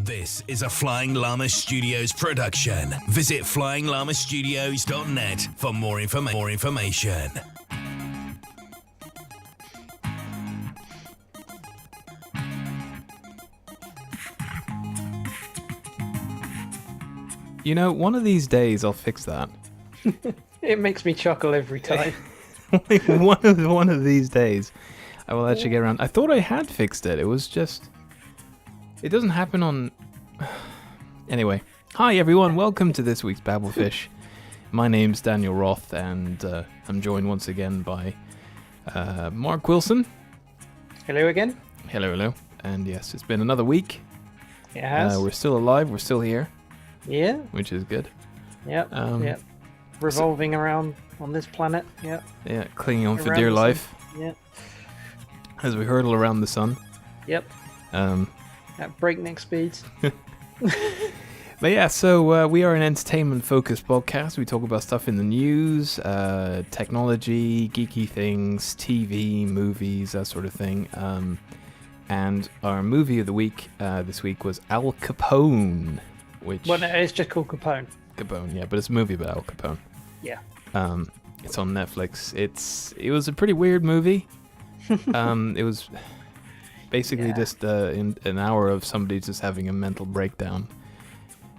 This is a Flying Llama Studios production. Visit flyinglamastudios.net for more information. You know, one of these days I'll fix that. It makes me chuckle every time. one of these days I will actually get around. I thought I had fixed it. It was just... It doesn't happen on... Anyway. Hi everyone, welcome to this week's Babblefish. My name's Daniel Roth and I'm joined once again by Mark Wilson. Hello again. Hello. And yes, it's been another week. It has. We're still alive, we're still here. Yeah. Which is good. Yep. Revolving around on this planet. Yep. Yeah, clinging on for Around dear the life. sun. Yep. As we hurtle around the sun. Yep. At breakneck speeds. But yeah, so we are an entertainment-focused podcast. We talk about stuff in the news, technology, geeky things, TV, movies, that sort of thing. And our movie of the week this week was Al Capone, which... Well, no, it's just called Capone. Capone, yeah, but it's a movie about Al Capone. Yeah. It's on Netflix. It was a pretty weird movie. It was basically just an hour of somebody just having a mental breakdown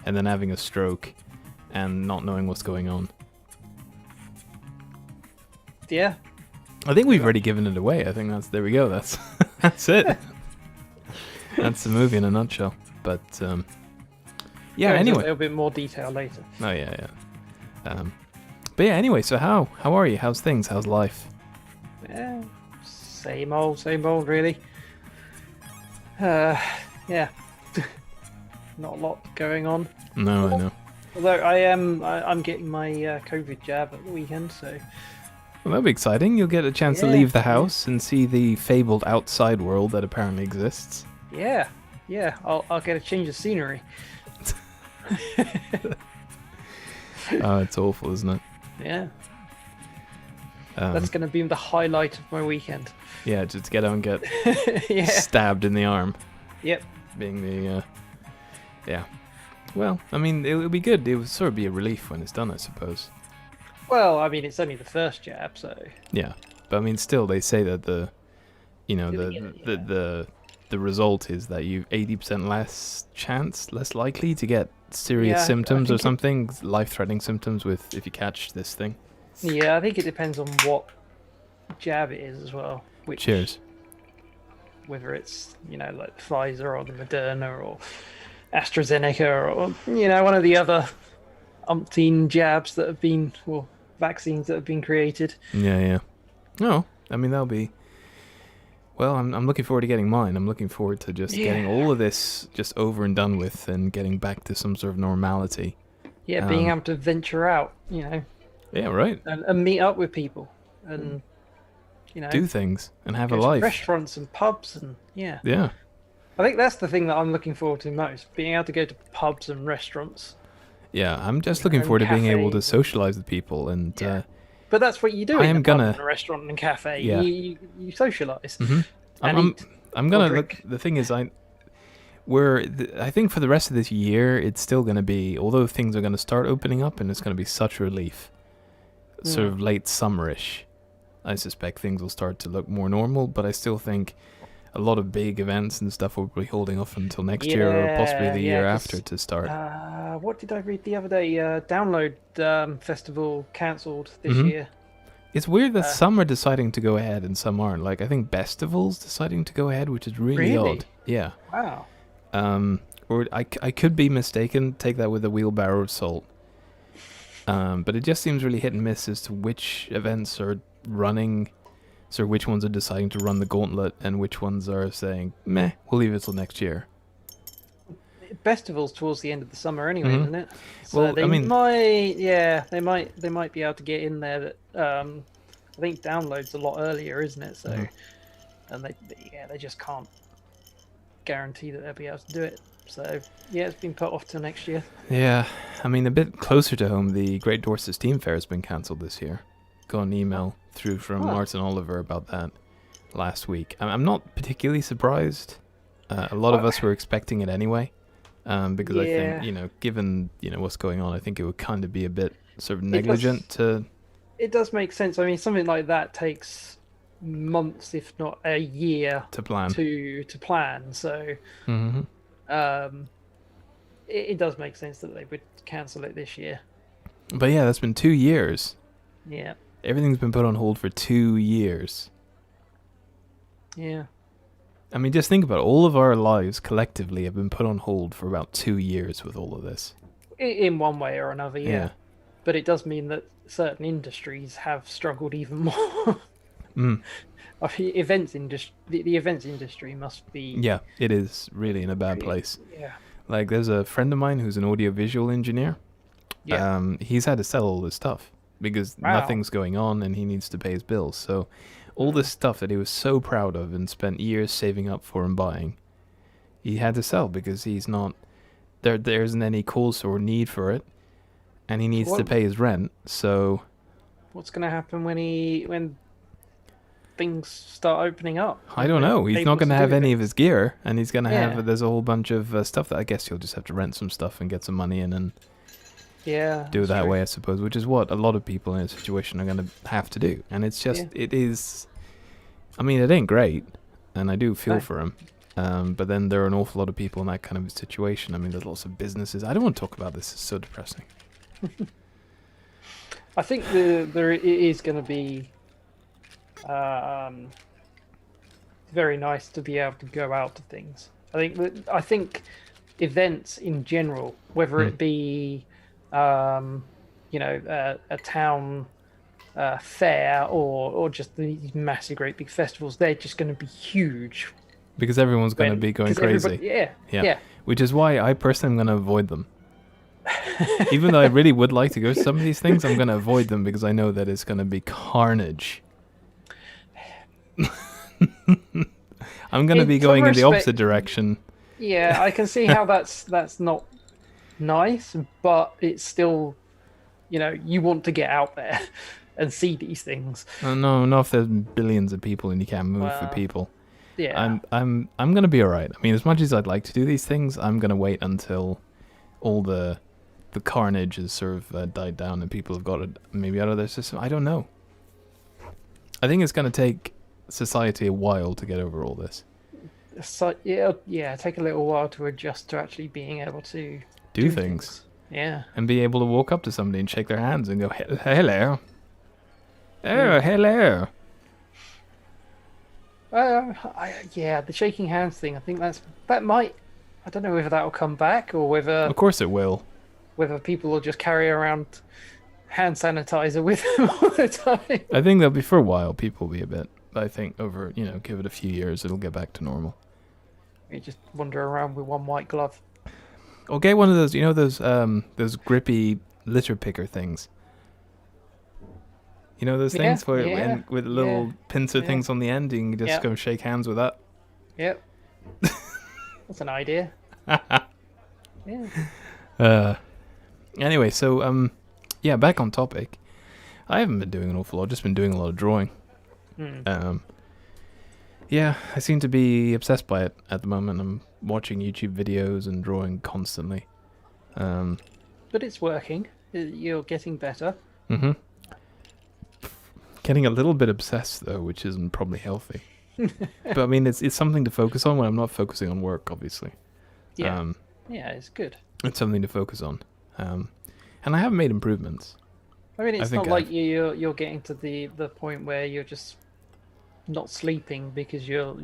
and then having a stroke and not knowing what's going on. Yeah. I think we've already given it away. I think there we go. That's it. That's the movie in a nutshell. But anyway. A little bit more detail later. Oh yeah. But yeah, anyway, so how are you? How's things? How's life? Yeah. Same old, really. Yeah. Not a lot going on. No, I know. Although I'm getting my COVID jab at the weekend, so... Well, that'll be exciting. You'll get a chance to leave the house and see the fabled outside world that apparently exists. Yeah. I'll get a change of scenery. Oh, it's awful, isn't it? Yeah. That's going to be the highlight of my weekend. Yeah, just get out and get stabbed in the arm. Yep. Being the... Yeah. Well, I mean, it'll be good. It will sort of be a relief when it's done, I suppose. Well, I mean, it's only the first jab, so... Yeah. But I mean, still, they say that the result is that you've 80% less likely to get serious symptoms or something, life-threatening symptoms if you catch this thing. Yeah, I think it depends on what jab it is as well. Cheers. Whether it's, like Pfizer or the Moderna or AstraZeneca or, one of the other umpteen jabs that have been, or vaccines that have been created. Yeah. No, I mean, that'll be... Well, I'm looking forward to getting mine. I'm looking forward to just getting all of this just over and done with and getting back to some sort of normality. Yeah, being able to venture out, Yeah, right. And meet up with people and, do things and have a to life. Restaurants and pubs and, Yeah. I think that's the thing that I'm looking forward to most, being able to go to pubs and restaurants. Yeah, I'm just looking forward to being able to socialize with people and... But that's what you do in a pub and a restaurant and cafe. Yeah. You socialise. Mm-hmm. I'm gonna look. The thing is, I think for the rest of this year, it's still gonna be. Although things are gonna start opening up, and it's gonna be such a relief. Sort of late summerish, I suspect things will start to look more normal. But I still think a lot of big events and stuff will be holding off until next year or possibly the year after to start. What did I read the other day? Download Festival cancelled this year. It's weird that some are deciding to go ahead and some aren't. Like, I think Bestival's deciding to go ahead, which is really odd. Yeah. Wow. Or I could be mistaken. Take that with a wheelbarrow of salt. But it just seems really hit and miss as to which events are running, so which ones are deciding to run the gauntlet and which ones are saying, meh, we'll leave it till next year. Festival's towards the end of the summer anyway, isn't it? So well, they might be able to get in there. I think download's a lot earlier, isn't it? So, and they just can't guarantee that they'll be able to do it. So yeah, it's been put off till next year. Yeah, I mean, a bit closer to home, the Great Dorset Steam Fair has been cancelled this year. Got an email through from Martin Oliver about that last week. I'm not particularly surprised. A lot of us were expecting it anyway. Because I Yeah. think, given what's going on, I think it would kind of be a bit sort of It does. negligent to It does make sense. I mean, something like that takes months, if not a year, plan. to plan. So Hmm. um, it does make sense that they would cancel it this year. But yeah, that's been 2 years. Yeah. Everything's been put on hold for 2 years. Yeah. I mean, just think about it. All of our lives collectively have been put on hold for about 2 years with all of this. In one way or another, yeah. But it does mean that certain industries have struggled even more. Mm. I mean, the events industry must be. Yeah, it is really in a bad place. Yeah. Like, there's a friend of mine who's an audiovisual engineer. Yeah. He's had to sell all this stuff because Wow. nothing's going on and he needs to pay his bills. So all this stuff that he was so proud of and spent years saving up for and buying, he had to sell because he's not there isn't any cause or need for it, and he needs to pay his rent. So what's going to happen when things start opening up? I don't know. He's not going to have any of his gear, and he's going to have there's a whole bunch of stuff that I guess you'll just have to rent some stuff and get some money in and do it that way, I suppose, which is what a lot of people in a situation are going to have to do. And it's just, it is, I mean, it ain't great, and I do feel for him. But then there are an awful lot of people in that kind of situation. I mean, there's lots of businesses. I don't want to talk about this. It's so depressing. I think there is going to be very nice to be able to go out to things. I think events in general, whether it be a town fair or just these massive great big festivals, they're just going to be huge because everyone's going to be going crazy. Yeah. Which is why I personally am going to avoid them. Even though I really would like to go to some of these things, I'm going to avoid them because I know that it's going to be carnage. I'm going to be going in the opposite direction. Yeah, I can see how that's not nice, but it's still, you want to get out there and see these things. No, not if there's billions of people and you can't move for people. Yeah, I'm gonna be all right. I mean, as much as I'd like to do these things, I'm gonna wait until all the carnage has sort of died down and people have got it maybe out of their system. I don't know. I think it's gonna take society a while to get over all this. So yeah, take a little while to adjust to actually being able to do things. Yeah, and be able to walk up to somebody and shake their hands and go, hello. Oh, hello. The shaking hands thing. I think that might. I don't know whether that will come back or whether. Of course it will. Whether people will just carry around hand sanitizer with them all the time. I think that'll be for a while. People will be a bit. I think over, give it a few years, it'll get back to normal. You just wander around with one white glove. Or get one of those, those grippy litter picker things. You know those things where with little pincer things on the end, you can just go shake hands with that. Yep. That's an idea. Anyway, so back on topic. I haven't been doing an awful lot. I've just been doing a lot of drawing. I seem to be obsessed by it at the moment. I'm watching YouTube videos and drawing constantly. But it's working. You're getting better. Mm-hmm. Getting a little bit obsessed though, which isn't probably healthy. But I mean, it's something to focus on when I'm not focusing on work, obviously. Yeah. It's good. It's something to focus on. And I have made improvements. I mean, it's not like you're getting to the point where you're just not sleeping because you're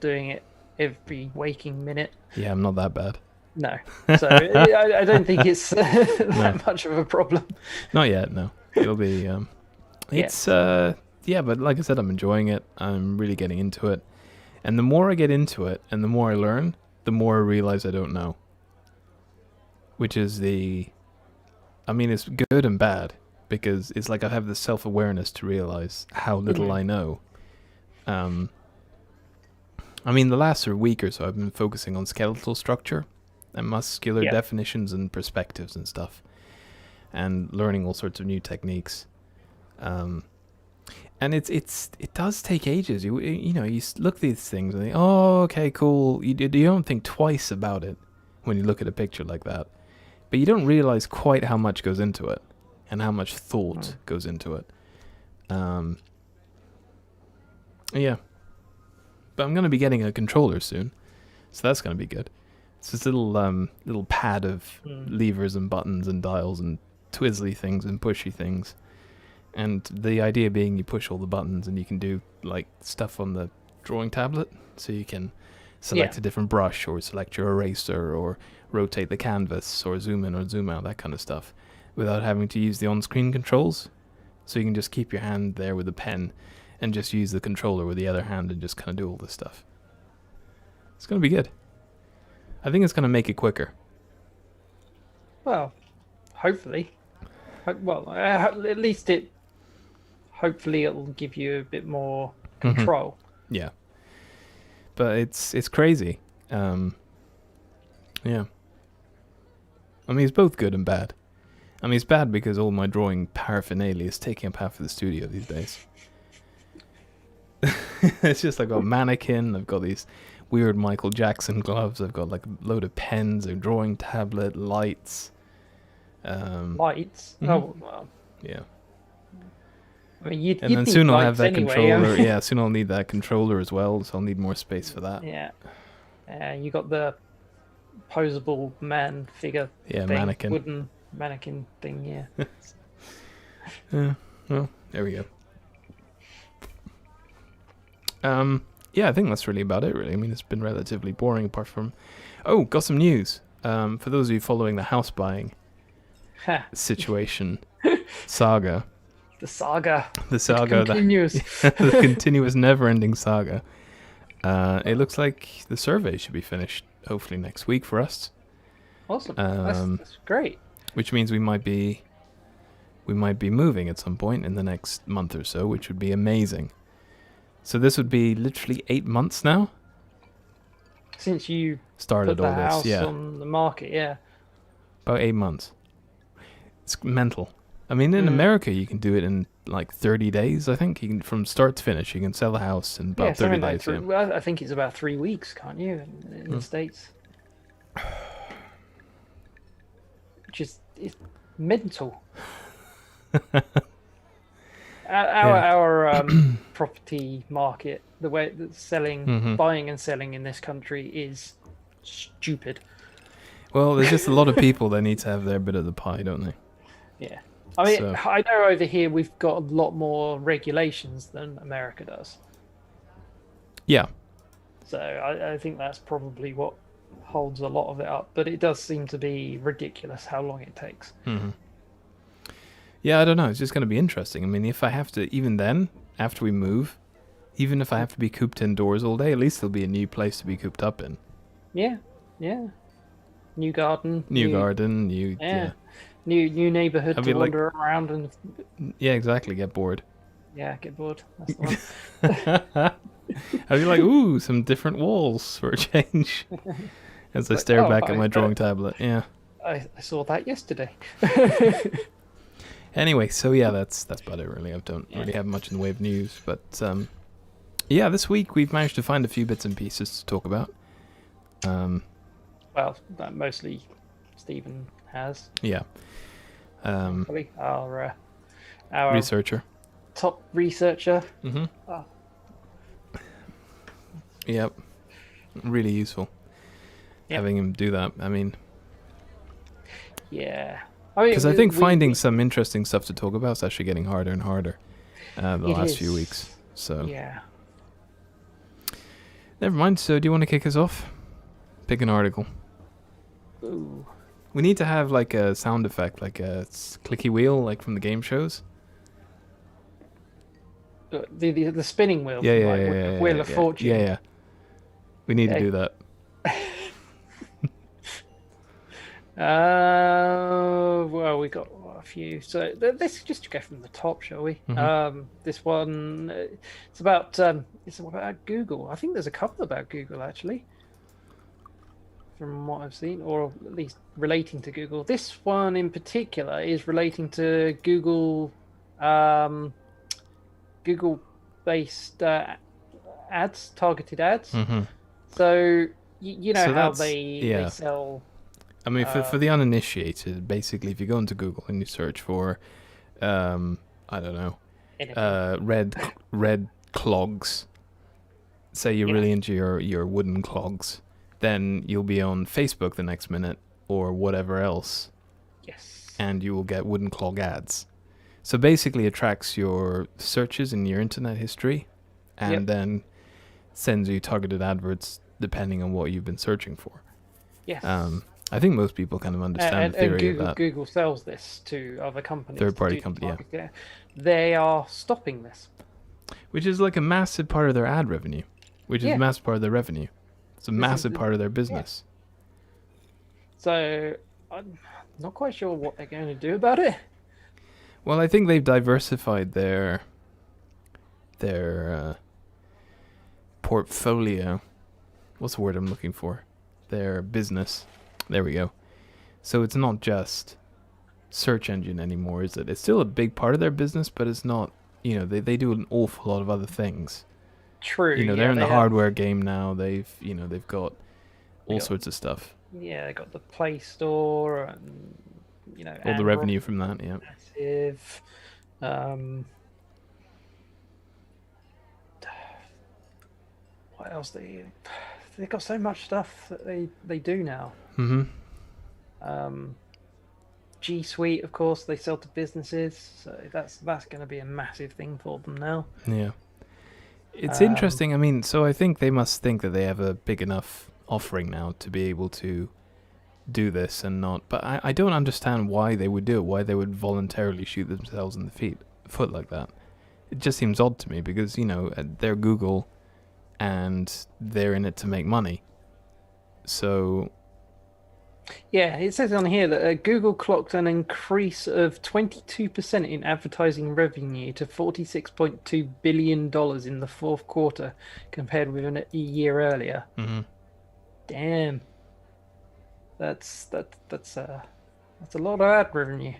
doing it every waking minute. Yeah, I'm not that bad. No, so I don't think it's that much of a problem. Not yet, no. It'll be. It's but like I said, I'm enjoying it. I'm really getting into it, and the more I get into it, and the more I learn, the more I realize I don't know. Which is it's good and bad. Because it's like I have this self-awareness to realize how little I know. The last week or so I've been focusing on skeletal structure and muscular definitions and perspectives and stuff. And learning all sorts of new techniques. And it does take ages. You know, look at these things and think, oh, okay, cool. You don't think twice about it when you look at a picture like that, but you don't realize quite how much goes into it and how much thought goes into it. Yeah, but I'm gonna be getting a controller soon, so that's gonna be good. It's this little pad of levers and buttons and dials and twizzly things and pushy things. And the idea being you push all the buttons and you can do like stuff on the drawing tablet. So you can select a different brush or select your eraser or rotate the canvas or zoom in or zoom out, that kind of stuff, without having to use the on-screen controls. So you can just keep your hand there with a pen and just use the controller with the other hand and just kind of do all this stuff. It's going to be good. I think it's going to make it quicker. Well, hopefully. Well, at least hopefully it'll give you a bit more control. Yeah. But it's crazy. Yeah. I mean, it's both good and bad. I mean, it's bad because all my drawing paraphernalia is taking up half of the studio these days. It's just, I've got a mannequin, I've got these weird Michael Jackson gloves, I've got like a load of pens, a drawing tablet, lights. Lights? Oh, well. Yeah. I mean, and then soon I'll have that anyway. controller. Yeah, soon I'll need that controller as well, so I'll need more space for that. Yeah. You got the posable man figure thing, mannequin. Wooden mannequin thing, yeah. Yeah, well, there we go. Yeah, I think that's really about it, really. I mean, it's been relatively boring apart from... Oh, got some news. For those of you following the house buying situation, saga. The saga. The saga. It continues. The continuous never-ending saga. It looks like the survey should be finished, hopefully next week for us. Awesome. That's great. Which means we might be moving at some point in the next month or so, which would be amazing. So this would be literally 8 months now since you started put the all this. house Yeah, on the market. Yeah, about 8 months. It's mental. I mean, in America, you can do it in like 30 days. I think you can, from start to finish, you can sell a house in about 30 days. Well, I think it's about 3 weeks, can't you? In the States, which is it's mental. Our property market, the way that buying and selling in this country is stupid. Well, there's just a lot of people that need to have their bit of the pie, don't they? Yeah. I mean, I know over here we've got a lot more regulations than America does. Yeah. So I think that's probably what holds a lot of it up. But it does seem to be ridiculous how long it takes. Mm-hmm. Yeah, I don't know. It's just going to be interesting. I mean, if I have to, even then, after we move, even if I have to be cooped indoors all day, at least there'll be a new place to be cooped up in. Yeah, yeah. New garden. New garden, new... Yeah. New neighborhood to wander around and... Yeah, exactly. Get bored. Yeah, get bored. That's the one. I'd be like, ooh, some different walls for a change. As I stare back at my drawing tablet. Yeah. I saw that yesterday. Anyway, so yeah, that's about it really. I don't really have much in the way of news, but yeah, this week we've managed to find a few bits and pieces to talk about. Well, mostly Stephen has. Yeah. Our researcher. Top researcher. Mm-hmm. Yep. Really useful. Having him do that. I mean... Yeah. Because I think finding some interesting stuff to talk about is actually getting harder and harder the last few weeks. So yeah. Never mind. So do you want to kick us off? Pick an article. Ooh. We need to have like a sound effect, like a clicky wheel, like from the game shows. The spinning wheel. Yeah, Wheel of Fortune. Yeah. We need to do that. Well, we got a few. So let's just go from the top, shall we? Mm-hmm. This one, it's about Google. I think there's a couple about Google actually, from what I've seen, or at least relating to Google. This one in particular is relating to Google Google-based ads, targeted ads. Mm-hmm. So you know So how that's they sell. I mean, for the uninitiated, basically, if you go into Google and you search for, I don't know, Anything. red clogs. Say you're Yeah. really into your wooden clogs, then you'll be on Facebook the next minute or whatever else, Yes. and you will get wooden clog ads. So basically, it tracks your searches in your internet history, and Yep. then sends you targeted adverts depending on what you've been searching for. Yes. I think most people kind of understand the theory Google, of that. Google sells this to other companies. Third-party to do company, yeah. targeted. They are stopping this. Which is like a massive part of their ad revenue, which is a Yeah. massive part of their revenue. It's a This is massive the- part of their business. So I'm not quite sure what they're going to do about it. Well, I think they've diversified their portfolio. What's the word I'm looking for? Their business. There we go. So it's not just search engine anymore, is it? It's still a big part of their business, but it's not. You know, they do an awful lot of other things. True. You know, yeah, they're in they the have- hardware game now. They've got all got- sorts of stuff. Yeah, they got the Play Store and All the Android revenue from that, yeah. massive. What else they got so much stuff that they do now. Mm-hmm. G Suite, of course, they sell to businesses, so that's going to be a massive thing for them now. Yeah. It's interesting. I mean, so I think they must think that they have a big enough offering now to be able to do this and not. But I don't understand why they would do it, why they would voluntarily shoot themselves in the foot like that. It just seems odd to me because, you know, they're Google and they're in it to make money. So Yeah, it says on here that Google clocked an increase of 22% in advertising revenue to $46.2 billion in the fourth quarter compared with a year earlier. mm-hmm. Damn. That's a lot of ad revenue.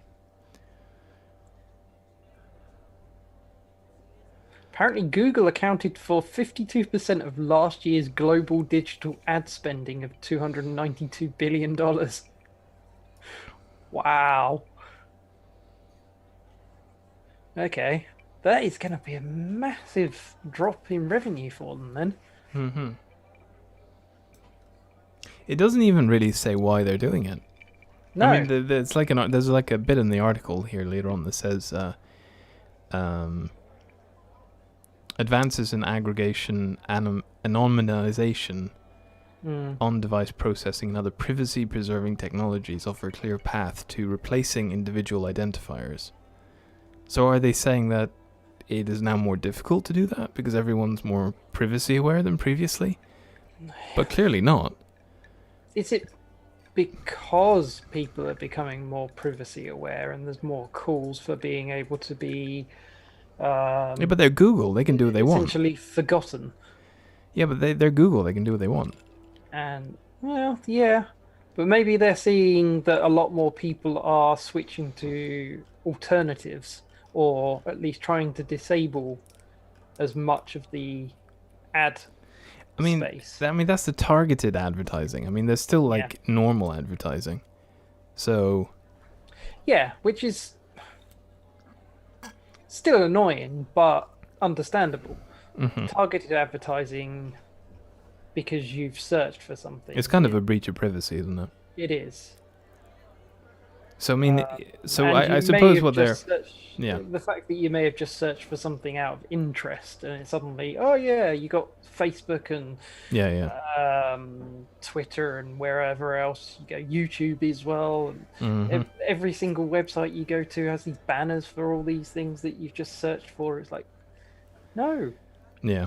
Apparently, Google accounted for 52% of last year's global digital ad spending of $292 billion. Wow. Okay. That is going to be a massive drop in revenue for them then. Mm-hmm. It doesn't even really say why they're doing it. No. I mean, it's like there's like a bit in the article here later on that says advances in aggregation, anonymization, on-device processing, and other privacy-preserving technologies offer a clear path to replacing individual identifiers. So are they saying that it is now more difficult to do that because everyone's more privacy-aware than previously? But clearly not. Is it because people are becoming more privacy-aware and there's more calls for being able to be... yeah, but they're Google. They can do what they want. essentially forgotten. Yeah, but they're Google. They can do what they want. And, well, yeah. But maybe they're seeing that a lot more people are switching to alternatives, or at least trying to disable as much of the ad space. I mean, that's the targeted advertising. I mean, there's still like normal advertising. So... Yeah, which is still annoying, but understandable. Mm-hmm. Targeted advertising because you've searched for something. It's kind of a breach of privacy, isn't it? It is. So I mean, so And I you suppose may have what they're... just searched- Yeah. The fact that you may have just searched for something out of interest and it suddenly, oh yeah, you got Facebook and Yeah. Twitter and wherever else you go, YouTube as well. And Mm-hmm. every single website you go to has these banners for all these things that you've just searched for. It's like, no, Yeah.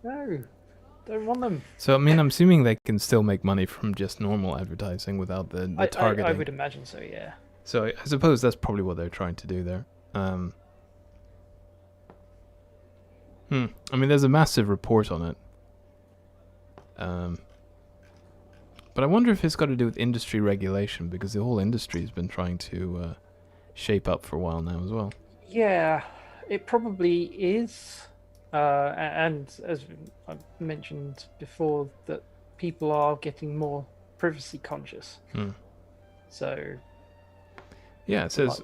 don't want them. So I mean, I'm assuming they can still make money from just normal advertising without the targeting. I would imagine so, yeah. So I suppose that's probably what they're trying to do there. I mean, there's a massive report on it. But I wonder if it's got to do with industry regulation, because the whole industry has been trying to shape up for a while now as well. Yeah, It probably is, and as I mentioned before, that people are getting more privacy conscious. So, yeah, it says,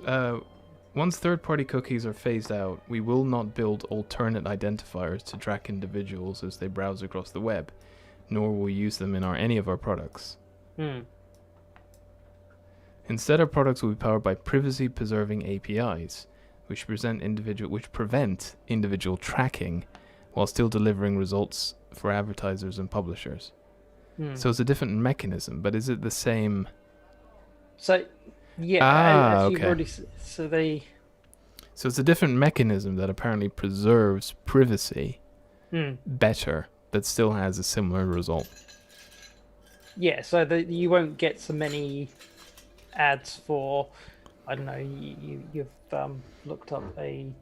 once third-party cookies are phased out, we will not build alternate identifiers to track individuals as they browse across the web, nor will we use them in any of our products. Instead, our products will be powered by privacy-preserving APIs, which prevent individual tracking while still delivering results for advertisers and publishers. So it's a different mechanism, but is it the same? So, yeah, as you've okay. already So it's a different mechanism that apparently preserves privacy better, but still has a similar result. Yeah, so that you won't get so many ads for, I don't know, you've looked up a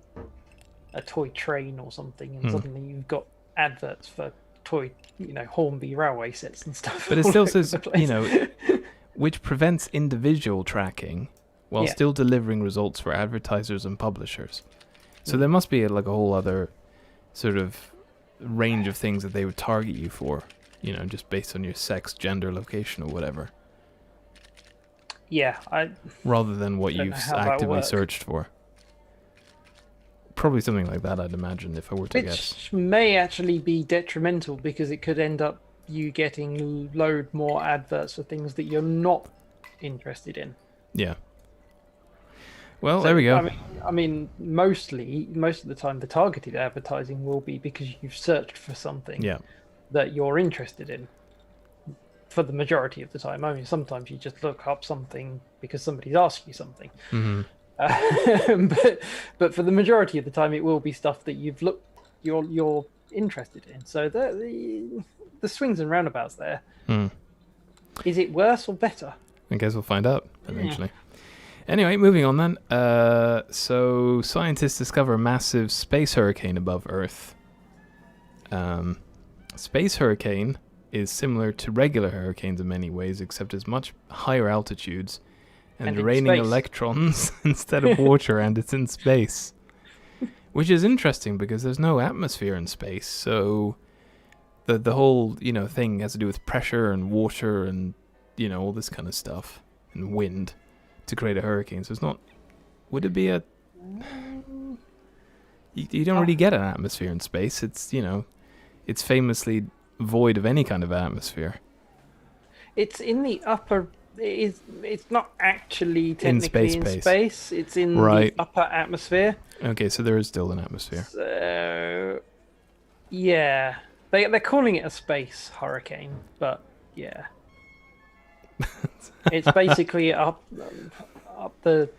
toy train or something, and suddenly you've got adverts for toy, Hornby railway sets and stuff. But it still says, which prevents individual tracking while still delivering results for advertisers and publishers. So there must be like a whole other sort of range of things that they would target you for, just based on your sex, gender, location, or whatever. Yeah, rather than what you've actively searched for. Probably something like that, I'd imagine, if I were to guess. Which may actually be detrimental, because it could end up you getting load more adverts for things that you're not interested in. Yeah. Well, there we go. I mean, most of the time, the targeted advertising will be because you've searched for something that you're interested in. For the majority of the time, I mean, sometimes you just look up something because somebody's asked you something. But for the majority of the time, it will be stuff that you're interested in. So the swings and roundabouts there. Is it worse or better? I guess we'll find out eventually. Anyway, moving on then. So scientists discover a massive space hurricane above Earth. Space hurricane is similar to regular hurricanes in many ways, except it's much higher altitudes and raining electrons instead of water, and it's in space. Which is interesting because there's no atmosphere in space, so the whole, thing has to do with pressure and water and, all this kind of stuff, and wind to create a hurricane. So it's not... Would it be a... You don't really get an atmosphere in space. It's, it's famously void of any kind of atmosphere. It's in the upper... It's not actually technically in space. It's in the upper atmosphere. Okay, so there is still an atmosphere. So, yeah. They're calling it a space hurricane, but yeah. It's basically up there.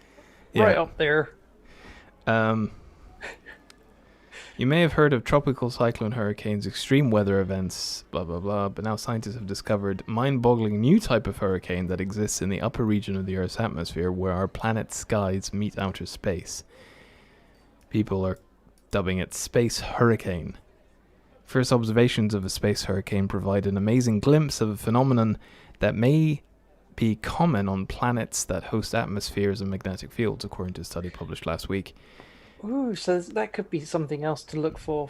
You may have heard of tropical cyclone hurricanes, extreme weather events, blah, blah, blah, but now scientists have discovered mind-boggling new type of hurricane that exists in the upper region of the Earth's atmosphere where our planet's skies meet outer space. People are dubbing it space hurricane. First observations of a space hurricane provide an amazing glimpse of a phenomenon that may be common on planets that host atmospheres and magnetic fields, according to a study published last week. Ooh, so that could be something else to look for,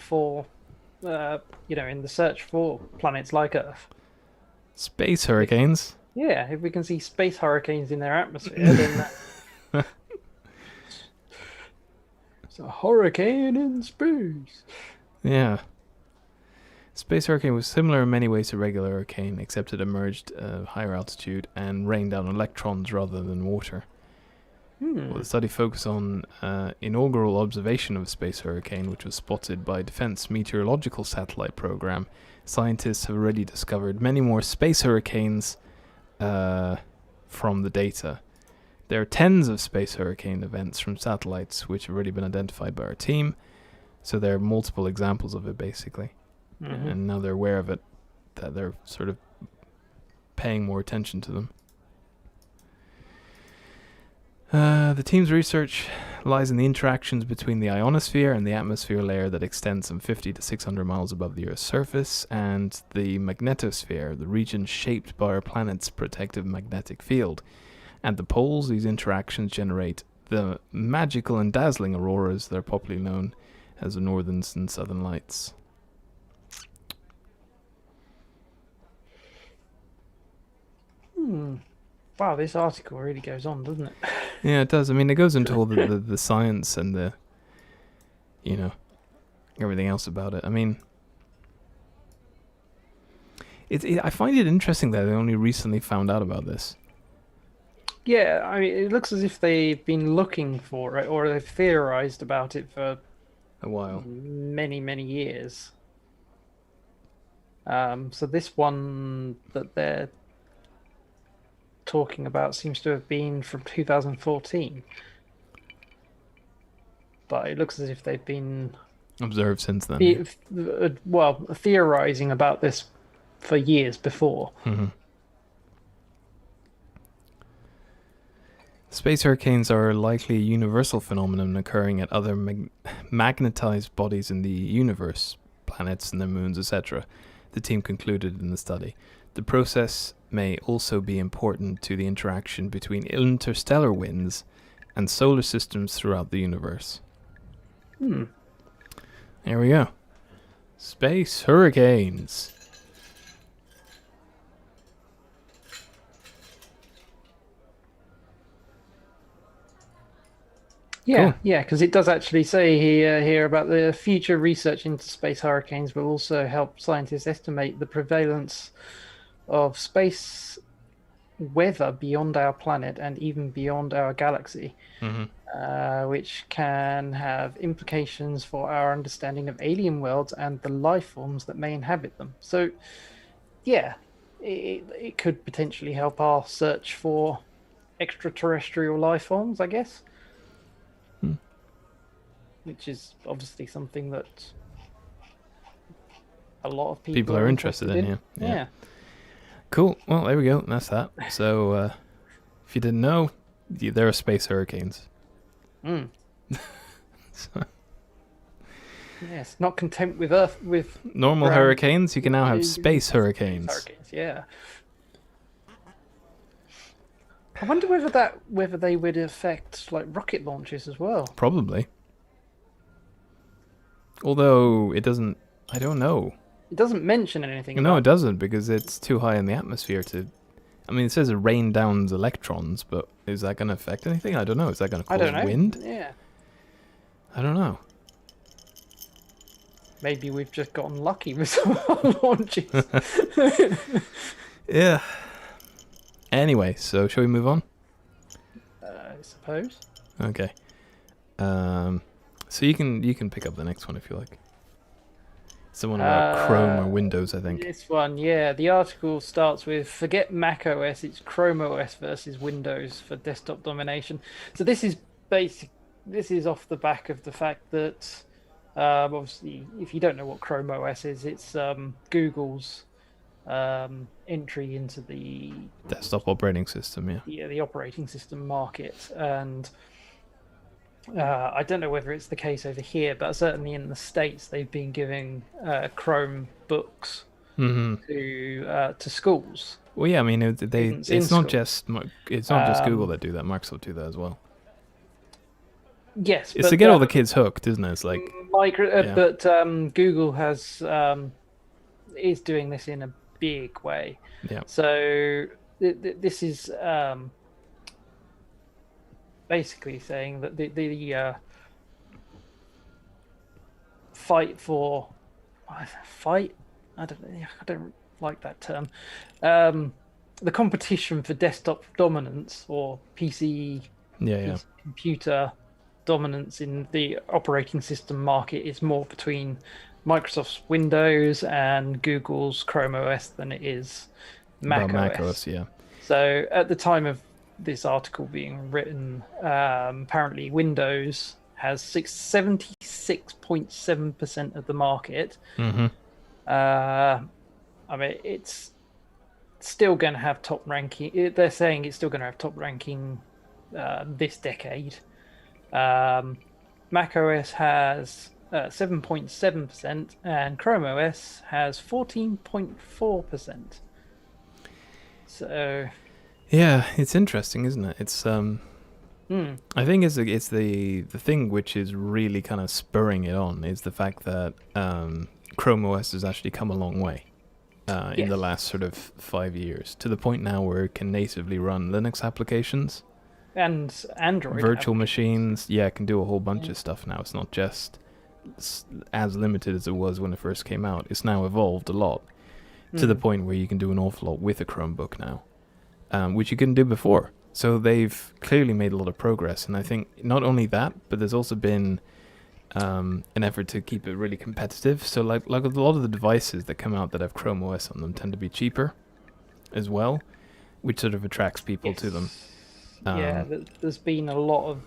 in the search for planets like Earth. Space hurricanes? Yeah, if we can see space hurricanes in their atmosphere, then it's a hurricane in space. Yeah. Space hurricane was similar in many ways to regular hurricane, except it emerged at higher altitude and rained down electrons rather than water. Well, the study focused on inaugural observation of a space hurricane, which was spotted by Defense Meteorological Satellite Program. Scientists have already discovered many more space hurricanes from the data. There are tens of space hurricane events from satellites which have already been identified by our team. So there are multiple examples of it, basically. And now they're aware of it, that they're sort of paying more attention to them. The team's research lies in the interactions between the ionosphere and the atmosphere layer that extends some 50 to 600 miles above the Earth's surface, and the magnetosphere, the region shaped by our planet's protective magnetic field. At the poles, these interactions generate the magical and dazzling auroras that are popularly known as the northern and southern lights. Wow, this article really goes on, doesn't it? Yeah, it does. I mean, it goes into all the science and the, everything else about it. I mean, I find it interesting that they only recently found out about this. Yeah, I mean, it looks as if they've been looking for it, or they've theorized about it for A while. many, many years. So this one that they're talking about seems to have been from 2014. But it looks as if they've been Observed since then. theorizing about this for years before. Mm-hmm. Space hurricanes are likely a universal phenomenon occurring at other magnetized bodies in the universe, planets and their moons, etc., the team concluded in the study. The process may also be important to the interaction between interstellar winds and solar systems throughout the universe. There we go. Space hurricanes. Yeah, Cool. yeah, because it does actually say here about the future research into space hurricanes will also help scientists estimate the prevalence of space weather beyond our planet and even beyond our galaxy, which can have implications for our understanding of alien worlds and the life forms that may inhabit them. So, yeah, it could potentially help our search for extraterrestrial life forms, I guess. Which is obviously something that a lot of people are interested in. Yeah. Cool. Well, there we go. That's that. So, if you didn't know, there are space hurricanes. Yes, not content with Earth with normal ground hurricanes. You can now have space hurricanes. hurricanes. Yeah. I wonder whether they would affect like rocket launches as well. Probably. Although it doesn't, I don't know. It doesn't mention anything. No, it doesn't, because it's too high in the atmosphere to. I mean, it says it rain downs electrons, but is that going to affect anything? I don't know. Is that going to cause wind? Yeah. I don't know. Maybe we've just gotten lucky with some launches. Yeah. Anyway, so shall we move on? I suppose. Okay. So you can pick up the next one if you like. Someone about Chrome or Windows, I think. This one, yeah. The article starts with "Forget Mac OS, it's Chrome OS versus Windows for desktop domination." So this is basic. This is off the back of the fact that, obviously, if you don't know what Chrome OS is, it's Google's entry into the desktop operating system. Yeah, the operating system market, and I don't know whether it's the case over here, but certainly in the States, they've been giving Chrome books to schools. Well, yeah, I mean, it's not just Google that do that. Microsoft do that as well. Yes, it's to get all the kids hooked, isn't it? It's like but Google is doing this in a big way. Yeah. So this is basically saying that the fight. I don't like that term. The competition for desktop dominance or PC computer dominance in the operating system market is more between Microsoft's Windows and Google's Chrome OS than it is Mac OS. Yeah. So at the time of this article being written, apparently Windows has 76.7% of the market. I mean, it's still going to have top ranking. They're saying it's still going to have top ranking this decade. Mac OS has 7.7% and Chrome OS has 14.4%. So yeah, it's interesting, isn't it? It's I think it's the thing which is really kind of spurring it on is the fact that Chrome OS has actually come a long way in the Yes. last sort of 5 years, to the point now where it can natively run Linux applications, And Android virtual applications. machines. Yeah, it can do a whole bunch of stuff now. It's not just as limited as it was when it first came out. It's now evolved a lot to the point where you can do an awful lot with a Chromebook now, which you couldn't do before. So they've clearly made a lot of progress, and I think not only that, but there's also been an effort to keep it really competitive. So like a lot of the devices that come out that have Chrome OS on them tend to be cheaper as well, which sort of attracts people to them. Yeah, there's been a lot of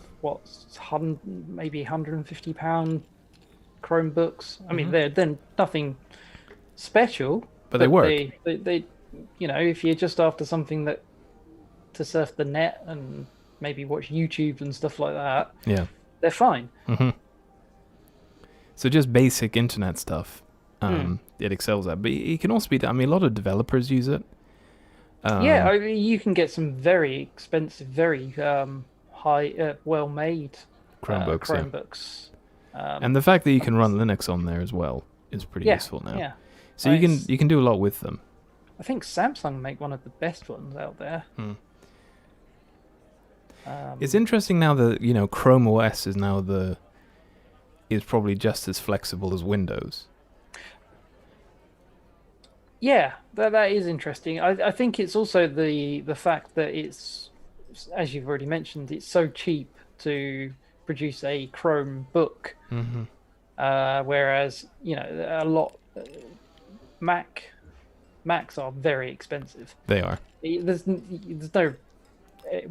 maybe £150 Chromebooks. I mean, they're nothing special, But they work. They, if you're just after something that to surf the net and maybe watch YouTube and stuff like that, Yeah. they're fine. So just basic internet stuff, it excels at. But it can also be, I mean, a lot of developers use it. Yeah, I mean, you can get some very expensive, very high, well-made Chromebooks, yeah. Chromebooks. And the fact that you can run Linux on there as well is pretty useful now. Yeah. So you can do a lot with them. I think Samsung make one of the best ones out there. It's interesting now that Chrome OS is probably just as flexible as Windows. Yeah, that is interesting. I think it's also the fact that it's, as you've already mentioned, it's so cheap to produce a Chromebook, whereas a lot Macs are very expensive. They are. There's no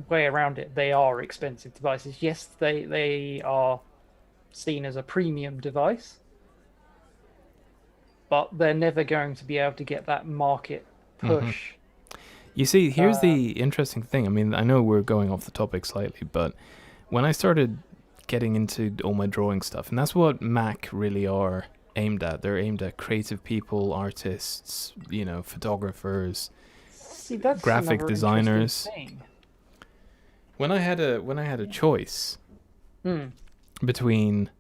way around it. They are expensive devices. Yes, they are seen as a premium device, but they're never going to be able to get that market push. You see, here's the interesting thing. I mean, I know we're going off the topic slightly, but when I started getting into all my drawing stuff, and that's what Mac really are aimed at. They're aimed at creative people, artists, photographers, See, that's graphic another designers. interesting thing. When I had a choice between,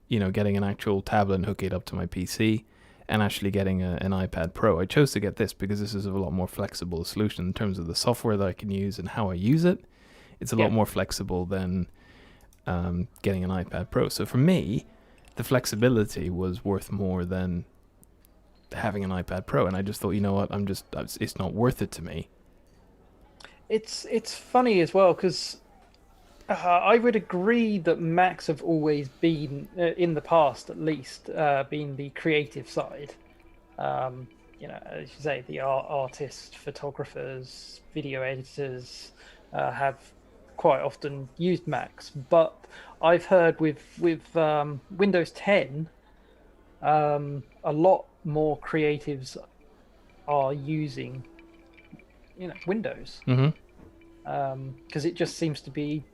getting an actual tablet and hooking it up to my PC and actually getting an iPad Pro, I chose to get this because this is a lot more flexible solution in terms of the software that I can use and how I use it. It's a lot more flexible than getting an iPad Pro. So for me, the flexibility was worth more than having an iPad Pro, and I just thought, you know what, it's not worth it to me. It's funny as well because I would agree that Macs have always been, in the past at least, been the creative side. As you say, the artists, photographers, video editors have quite often used Macs. But I've heard with Windows 10, a lot more creatives are using Windows. Because it just seems to be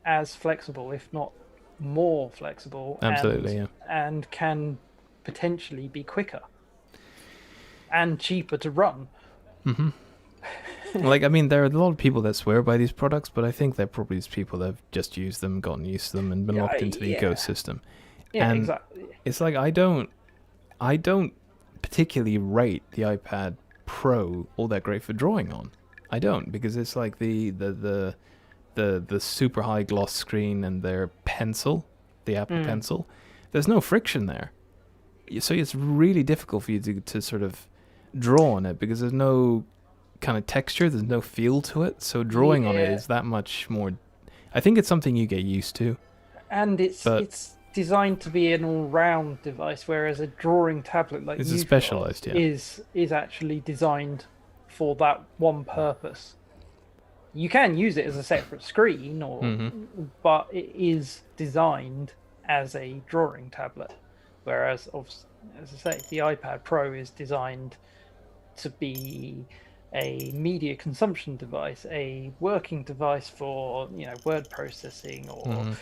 as flexible, if not more flexible. Absolutely, and can potentially be quicker and cheaper to run. Like, I mean, there are a lot of people that swear by these products, but I think they're probably just people that have just used them, gotten used to them, and been locked into the ecosystem. Yeah, And exactly. it's like I don't particularly rate the iPad Pro all that great for drawing on. I don't, because it's like the super high gloss screen and their pencil, the Apple Pencil. There's no friction there, so it's really difficult for you to sort of draw on it because there's no kind of texture, there's no feel to it. So drawing on it is that much more. I think it's something you get used to. And it's designed to be an all-round device, whereas a drawing tablet like It's a specialized, is actually designed for that one purpose. You can use it as a separate screen, but it is designed as a drawing tablet. Whereas, as I say, the iPad Pro is designed to be a media consumption device, a working device for word processing or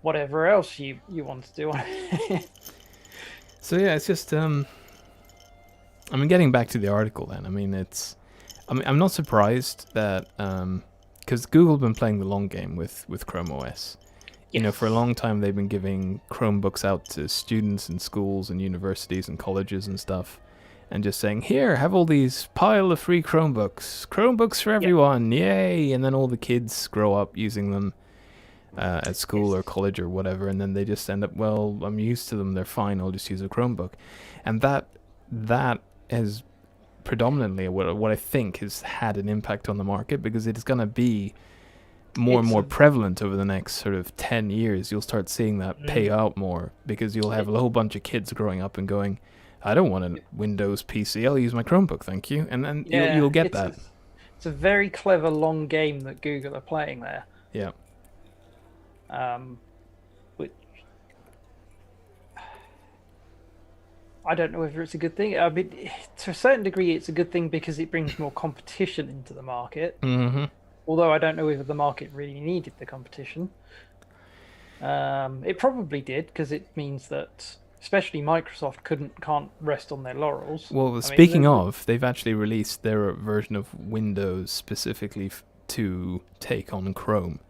whatever else you want to do on it. So yeah, it's just getting back to the article then. I'm not surprised that because Google have been playing the long game with Chrome OS. You know, Yes. for a long time they've been giving Chromebooks out to students in schools and universities and colleges and stuff, and just saying, here, have all these pile of free Chromebooks for everyone, yay! And then all the kids grow up using them at school or college or whatever, and then they just end up, well, I'm used to them, they're fine, I'll just use a Chromebook. And that is predominantly what I think has had an impact on the market, because it's going to be more and more prevalent over the next sort of 10 years. You'll start seeing that pay out more, because you'll have a whole bunch of kids growing up and going, I don't want a Windows PC, I'll use my Chromebook, thank you. And then you'll get that. It's a very clever long game that Google are playing there. Yeah. Which I don't know whether it's a good thing. I mean, to a certain degree, it's a good thing because it brings more competition into the market. Mm-hmm. Although I don't know whether the market really needed the competition. It probably did, because it means that especially Microsoft can't rest on their laurels. Well, speaking of, they've actually released their version of Windows specifically to take on Chrome.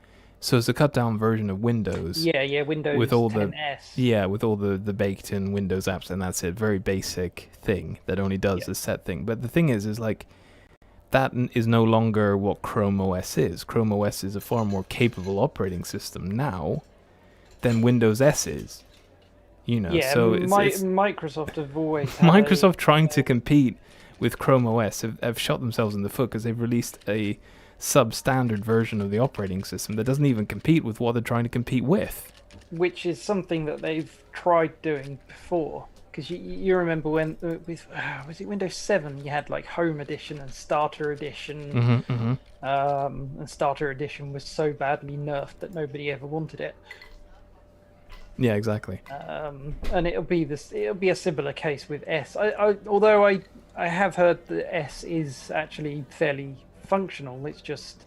So it's a cut-down version of Windows. Yeah, Windows with all 10S. With all the baked-in Windows apps, and that's it. Very basic thing that only does the set thing. But the thing is like, that is no longer what Chrome OS is. Chrome OS is a far more capable operating system now than Windows S is. You know, Yeah, so Microsoft have always had Microsoft trying to compete with Chrome OS have shot themselves in the foot, because they've released a substandard version of the operating system that doesn't even compete with what they're trying to compete with. which is something that they've tried doing before. Because you remember when was it Windows 7? You had like Home Edition and Starter Edition, and Starter Edition was so badly nerfed that nobody ever wanted it. Yeah, exactly. And it'll be a similar case with S. Although I have heard that S is actually fairly functional. It's just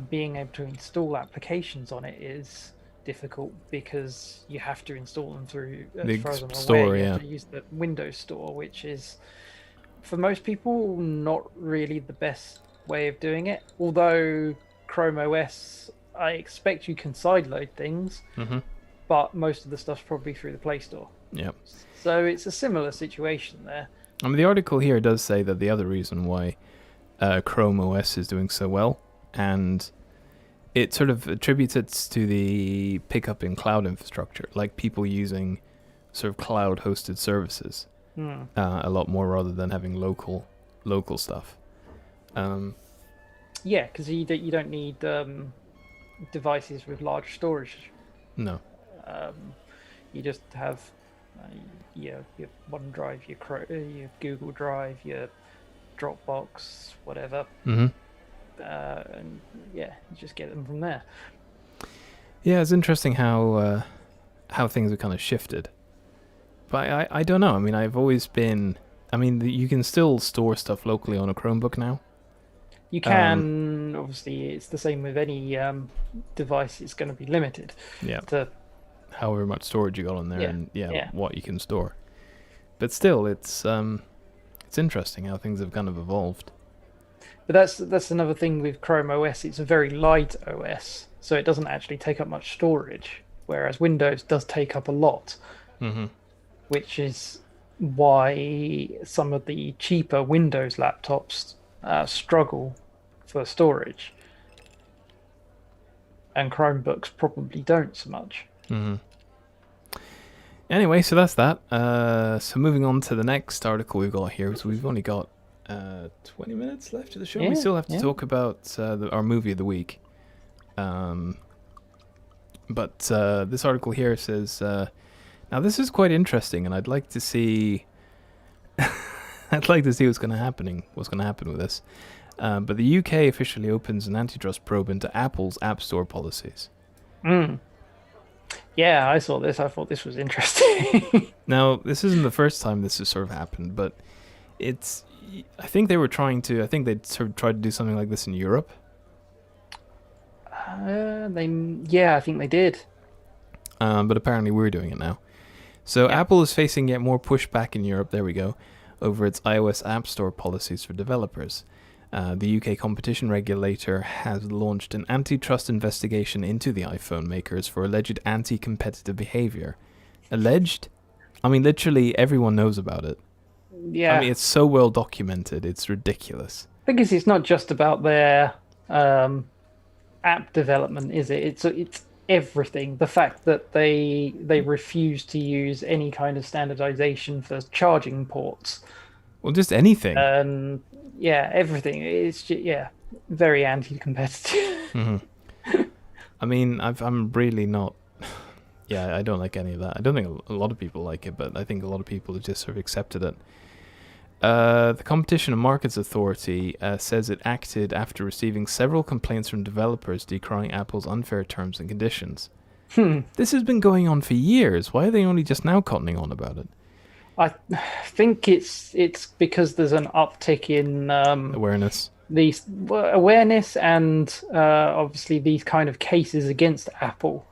being able to install applications on it is difficult, because you have to install them through the as far as I'm store. aware, you Yeah, have to use the Windows Store, which is for most people not really the best way of doing it. Although Chrome OS, I expect you can sideload things, but most of the stuff's probably through the Play Store. yeah. So it's a similar situation there. I mean, the article here does say that the other reason why Chrome OS is doing so well, and it sort of attributes it to the pickup in cloud infrastructure, like people using sort of cloud-hosted services a lot more rather than having local stuff. Yeah, because you don't need devices with large storage. No. You just have your OneDrive, your Google Drive, your Dropbox, whatever. And yeah, you just get them from there. Yeah, it's interesting how things have kind of shifted. But I don't know. I mean, I've always been... I mean, you can still store stuff locally on a Chromebook now. You can, obviously, it's the same with any device. It's going to be limited. Yeah. To however much storage you got on there, Yeah, and yeah. what you can store. But still, it's interesting how things have kind of evolved. But that's another thing with Chrome OS. It's a very light OS, so it doesn't actually take up much storage, whereas Windows does take up a lot, which is why some of the cheaper Windows laptops struggle for storage, and Chromebooks probably don't so much. Anyway, so that's that. So moving on to the next article we've got here, so we've only got 20 minutes left of the show. We still have to talk about our movie of the week. But this article here says, now this is quite interesting, and I'd like to see what's going to happen with this. But the UK officially opens an antitrust probe into Apple's App Store policies. Yeah, I saw this. I thought this was interesting. Now, this isn't the first time this has sort of happened, but I think they'd sort of tried to do something like this in Europe. I think they did. But apparently we're doing it now. So Apple is facing yet more pushback in Europe, there we go, over its iOS App Store policies for developers. The UK competition regulator has launched an antitrust investigation into the iPhone makers for alleged anti-competitive behavior. Alleged? I mean, literally everyone knows about it. Yeah. I mean, it's so well documented, it's ridiculous. I think it's not just about their app development, is it? It's everything. The fact that they refuse to use any kind of standardization for charging ports. Well, just anything. Yeah, everything. It's just, very anti-competitive. Mm-hmm. I mean, I'm really not. Yeah, I don't like any of that. I don't think a lot of people like it, but I think a lot of people have just sort of accepted it. The Competition and Markets Authority says it acted after receiving several complaints from developers decrying Apple's unfair terms and conditions. This has been going on for years. Why are they only just now cottoning on about it? I think it's because there's an uptick in Awareness. These awareness and obviously these kind of cases against Apple.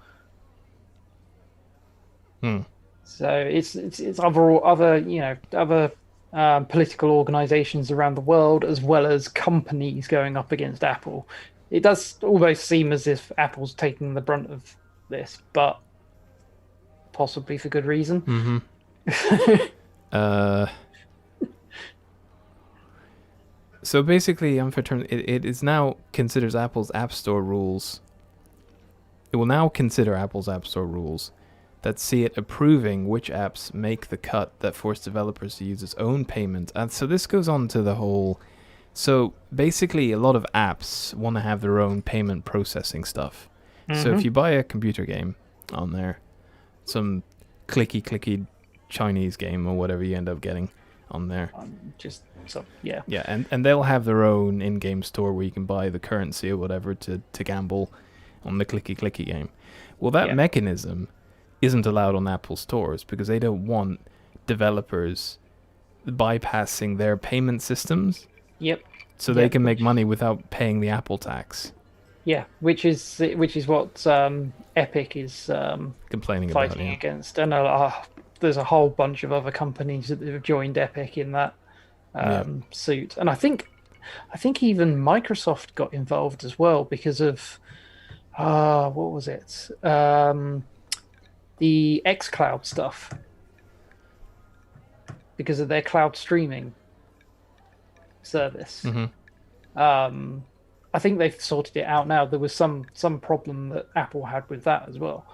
So it's other political organizations around the world, as well as companies going up against Apple. It does almost seem as if Apple's taking the brunt of this, but possibly for good reason. So basically, unfair terms. It is now considers Apple's App Store rules. It will now consider Apple's App Store rules that see it approving which apps make the cut that force developers to use its own payment. And so this goes on to the whole... So basically, a lot of apps want to have their own payment processing stuff. So if you buy a computer game on there, some clicky Chinese game or whatever you end up getting on there. Yeah, and they'll have their own in-game store where you can buy the currency or whatever to gamble on the clicky game. Well, that mechanism isn't allowed on Apple stores because they don't want developers bypassing their payment systems. Yep. So they can make money without paying the Apple tax. Yeah, which is what Epic is complaining fighting about, against, and there's a whole bunch of other companies that have joined Epic in that suit, and I think even Microsoft got involved as well because of what was it? The xCloud stuff, because of their cloud streaming service. I think they've sorted it out now. There was some problem that Apple had with that as well.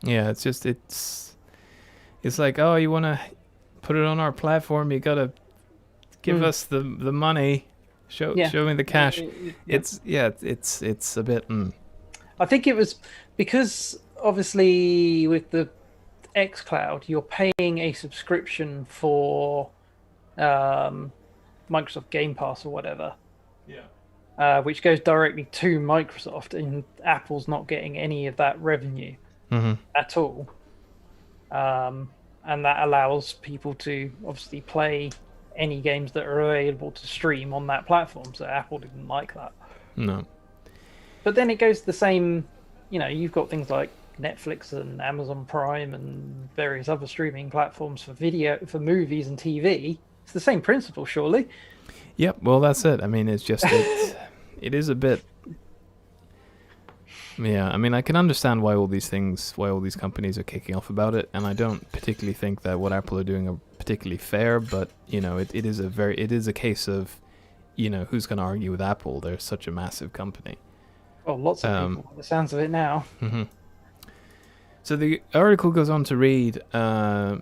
Yeah, it's like, oh, you want to put it on our platform, you gotta give us the money, show me the cash. It's a bit. I think it was because obviously with the xCloud, you're paying a subscription for Microsoft Game Pass or whatever. Which goes directly to Microsoft, and Apple's not getting any of that revenue at all. And that allows people to obviously play any games that are available to stream on that platform. So Apple didn't like that. No. But then it goes the same, you've got things like Netflix and Amazon Prime and various other streaming platforms for movies and TV. It's the same principle, surely. Yep, well, that's it. I mean, it is a bit... Yeah, I mean, I can understand why all these companies are kicking off about it, and I don't particularly think that what Apple are doing are particularly fair, but, it is a case of, who's going to argue with Apple? They're such a massive company. Oh, lots of people, by the sounds of it now. So the article goes on to read,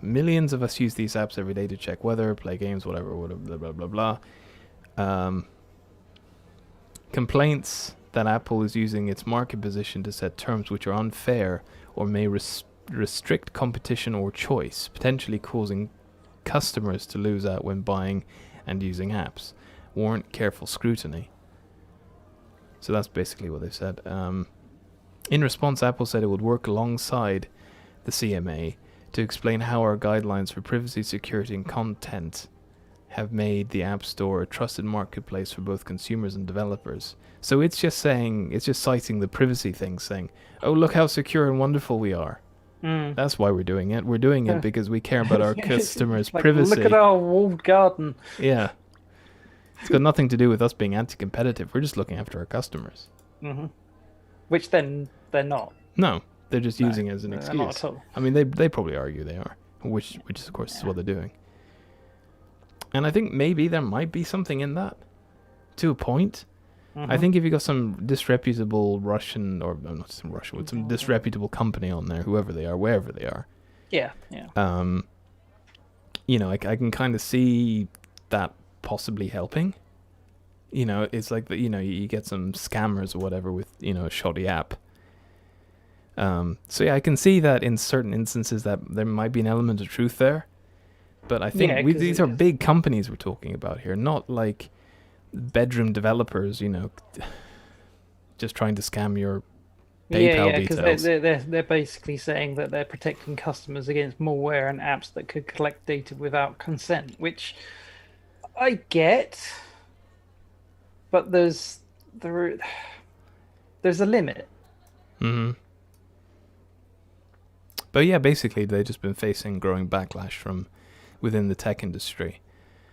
millions of us use these apps every day to check weather, play games, whatever, blah, blah, blah, blah. Complaints that Apple is using its market position to set terms which are unfair or may restrict competition or choice, potentially causing customers to lose out when buying and using apps, warrant careful scrutiny. So that's basically what they said. In response, Apple said it would work alongside the CMA to explain how our guidelines for privacy, security, and content have made the App Store a trusted marketplace for both consumers and developers. So it's just citing the privacy thing, saying, oh, look how secure and wonderful we are. That's why we're doing it. We're doing it because we care about our customers' privacy. Look at our walled garden. Yeah. It's got nothing to do with us being anti-competitive. We're just looking after our customers. Hmm. Which then they're not. No, they're just No, using it as an they're excuse. not at all. I mean, they probably argue they are, which is of course is what they're doing. And I think maybe there might be something in that, to a point. I think if you got some disreputable Russian, or no, not some Russian, with some disreputable company on there, whoever they are, wherever they are. Yeah. You know, I can kind of see that possibly helping. You know, it's like you know, you get some scammers or whatever with, you know, a shoddy app. So yeah, I can see that in certain instances that there might be an element of truth there. But I think these are big companies we're talking about here, not like bedroom developers, you know, just trying to scam your PayPal details. Because they're basically saying that they're protecting customers against malware and apps that could collect data without consent, which I get, but there's a limit. Mm-hmm. But yeah, basically they've just been facing growing backlash from within the tech industry.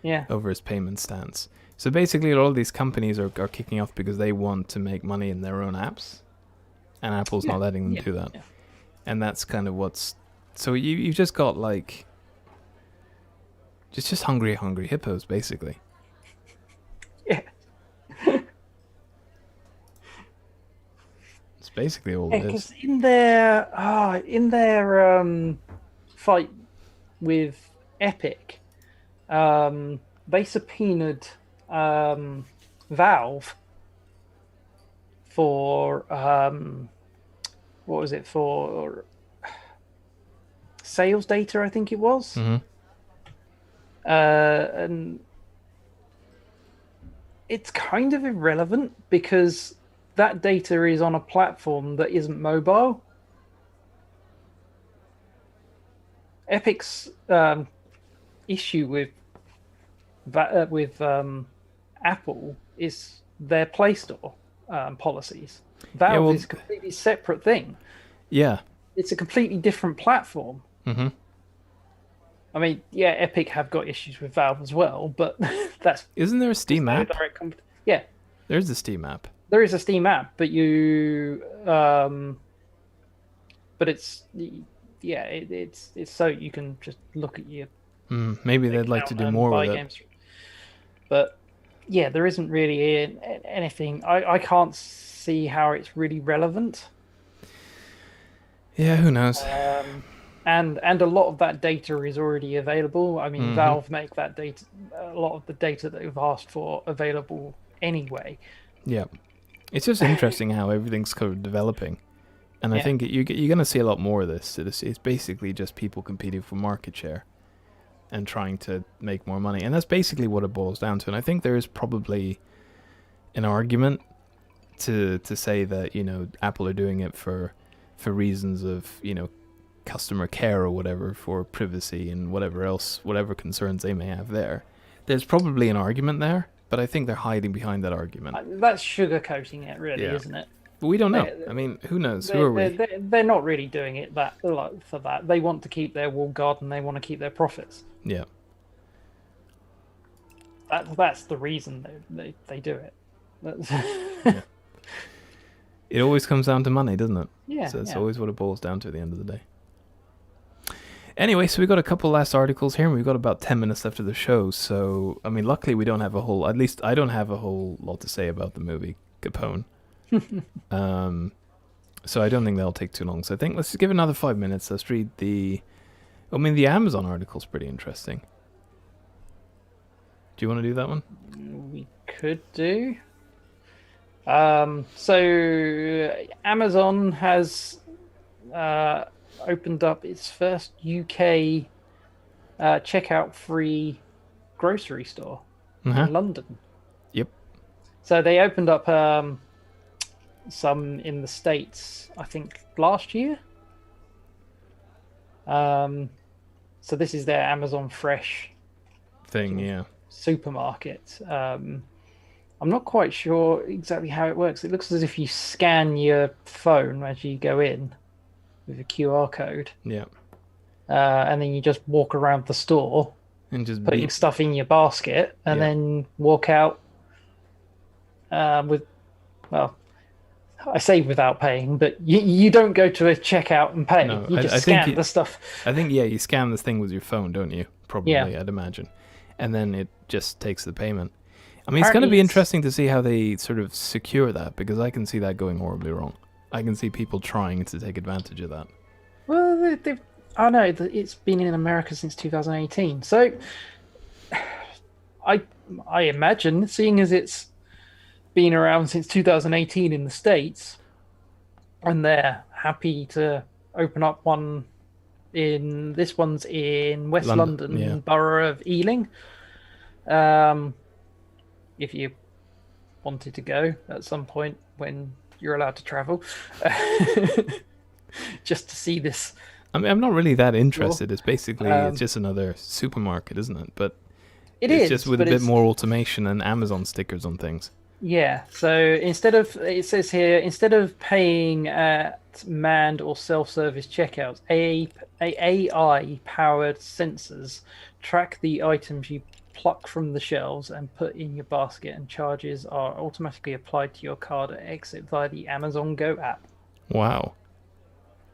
Yeah. Over his payment stance. So basically all these companies are kicking off because they want to make money in their own apps. And Apple's not letting them do that. Yeah. And that's kind of what's... So you've just got like... Just hungry hippos, basically. Yeah. It's basically all it is. Because in their fight with Epic, they subpoenaed Valve for what was it, for sales data, I think it was. Mm-hmm. And it's kind of irrelevant because that data is on a platform that isn't mobile. Epic's issue with Apple is their Play Store policies. Valve is a completely separate thing. Yeah. It's a completely different platform. Mm-hmm. I mean, yeah, Epic have got issues with Valve as well, but that's... Isn't there a Steam app? Yeah. There's a Steam app. There is a Steam app, but you... but it's... Yeah, it's so you can just look at your... maybe they'd like to do more with it. But yeah, there isn't really anything. I can't see how it's really relevant. Yeah, who knows? And a lot of that data is already available. I mean, Valve make that data, a lot of the data that we've asked for, available anyway. Yeah, it's just interesting how everything's kind of developing. And I think you're going to see a lot more of this. It's basically just people competing for market share and trying to make more money. And that's basically what it boils down to. And I think there is probably an argument to say that, you know, Apple are doing it for reasons of, you know, customer care or whatever, for privacy and whatever concerns they may have there. There's probably an argument there, but I think they're hiding behind that argument. That's sugarcoating it, really, isn't it? But we don't know. I mean, who knows? Who are we? They're not really doing it for that. They want to keep their walled garden. They want to keep their profits. Yeah. That's the reason they do it. Yeah. It always comes down to money, doesn't it? Yeah. So it's always what it boils down to at the end of the day. Anyway, so we've got a couple last articles here, and we've got about 10 minutes left of the show. So, I mean, luckily we don't have at least I don't have a whole lot to say about the movie Capone. So I don't think that'll take too long. So I think let's just give it another 5 minutes. Let's read the Amazon article's pretty interesting. Do you want to do that one? We could do. So Amazon has opened up its first UK checkout free grocery store in London. Yep. So they opened up some in the States, I think, last year. So this is their Amazon Fresh thing, supermarket. I'm not quite sure exactly how it works. It looks as if you scan your phone as you go in with a QR code. Yeah. And then you just walk around the store And just putting stuff in your basket, and then walk out with, well, I say without paying, but you don't go to a checkout and pay. No, You just I think scan the stuff. I think you scan this thing with your phone, don't you? Probably, Yeah. I'd imagine, and then it just takes the payment. I mean, it's going to be interesting to see how they sort of secure that, because I can see that going horribly wrong. I can see people trying to take advantage of that. Well, I know that it's been in America since 2018, so I imagine, seeing as it's been around since 2018 in the States, and they're happy to open up one this one's in West London Borough of Ealing. If you wanted to go at some point when you're allowed to travel, just to see this. I mean, I'm not really that interested. It's basically it's just another supermarket, isn't it? But it's just with a bit more automation and Amazon stickers on things. Yeah. So it says here, instead of paying at manned or self-service checkouts, AI-powered sensors track the items you pluck from the shelves and put in your basket, and charges are automatically applied to your card at exit via the Amazon Go app. Wow.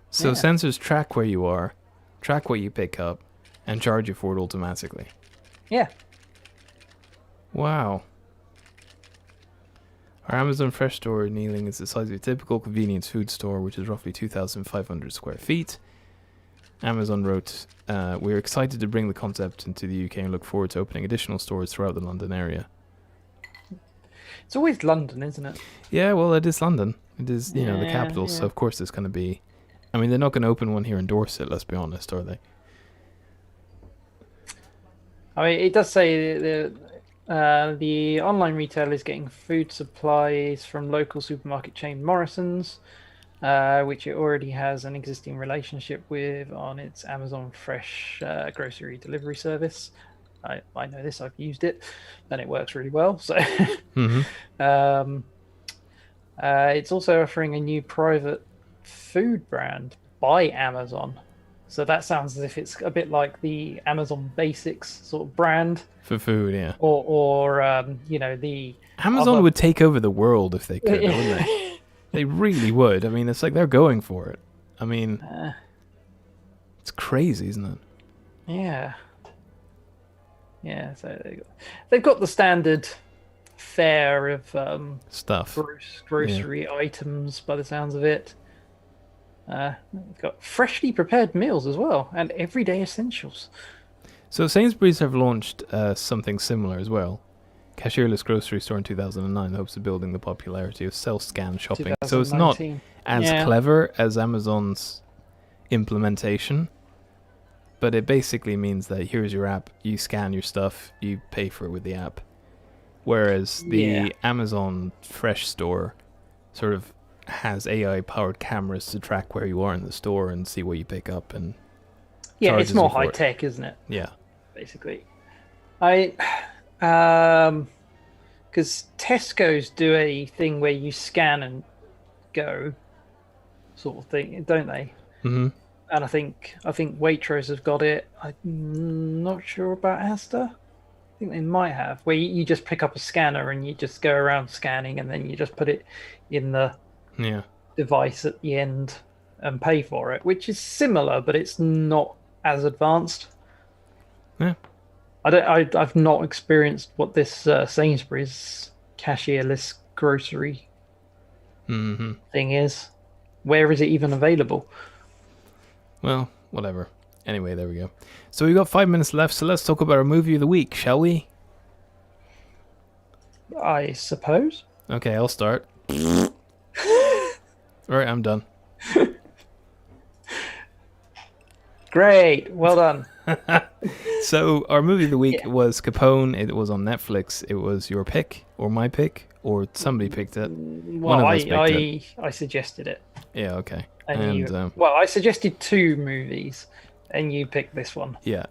So sensors track where you are, track what you pick up, and charge you for it automatically. Yeah. Wow. Our Amazon Fresh store in Ealing is the size of a typical convenience food store, which is roughly 2,500 square feet. Amazon wrote, we're excited to bring the concept into the UK and look forward to opening additional stores throughout the London area. It's always London, isn't it? Yeah, well, it is London. It is, the capital, so of course there's going to be... I mean, they're not going to open one here in Dorset, let's be honest, are they? I mean, it does say the online retailer is getting food supplies from local supermarket chain Morrison's, which it already has an existing relationship with on its Amazon Fresh grocery delivery service. I know this, I've used it, and it works really well. So, it's also offering a new private food brand by Amazon. So that sounds as if it's a bit like the Amazon Basics sort of brand for food, yeah. Or the Amazon would take over the world if they could, wouldn't they? They really would. I mean, it's like they're going for it. I mean, it's crazy, isn't it? Yeah. Yeah. So they've got the standard fare of stuff, grocery items, by the sounds of it. They've got freshly prepared meals as well, and everyday essentials. So Sainsbury's have launched something similar as well. Cashierless grocery store in 2009 hopes of building the popularity of self-scan shopping. So it's not as clever as Amazon's implementation, but it basically means that here's your app, you scan your stuff, you pay for it with the app. Whereas the Amazon Fresh store sort of has AI-powered cameras to track where you are in the store and see what you pick up, and it's more high tech, isn't it? Yeah, basically. Because Tesco's do a thing where you scan and go, sort of thing, don't they? Mm-hmm. And I think Waitrose have got it. I'm not sure about Asda. I think they might have, where you just pick up a scanner and you just go around scanning, and then you just put it in the device at the end and pay for it, which is similar, but it's not as advanced. Yeah. I've not experienced what this Sainsbury's cashierless grocery thing is. Where is it even available? Well, whatever. Anyway, there we go. So we've got 5 minutes left, so let's talk about our movie of the week, shall we? I suppose. Okay, I'll start. Alright, I'm done. Great, well done. So our movie of the week was Capone. It was on Netflix. It was your pick, or my pick, or somebody picked it. Well, I suggested it. Yeah, okay. I suggested 2 movies, and you picked this one. Yeah.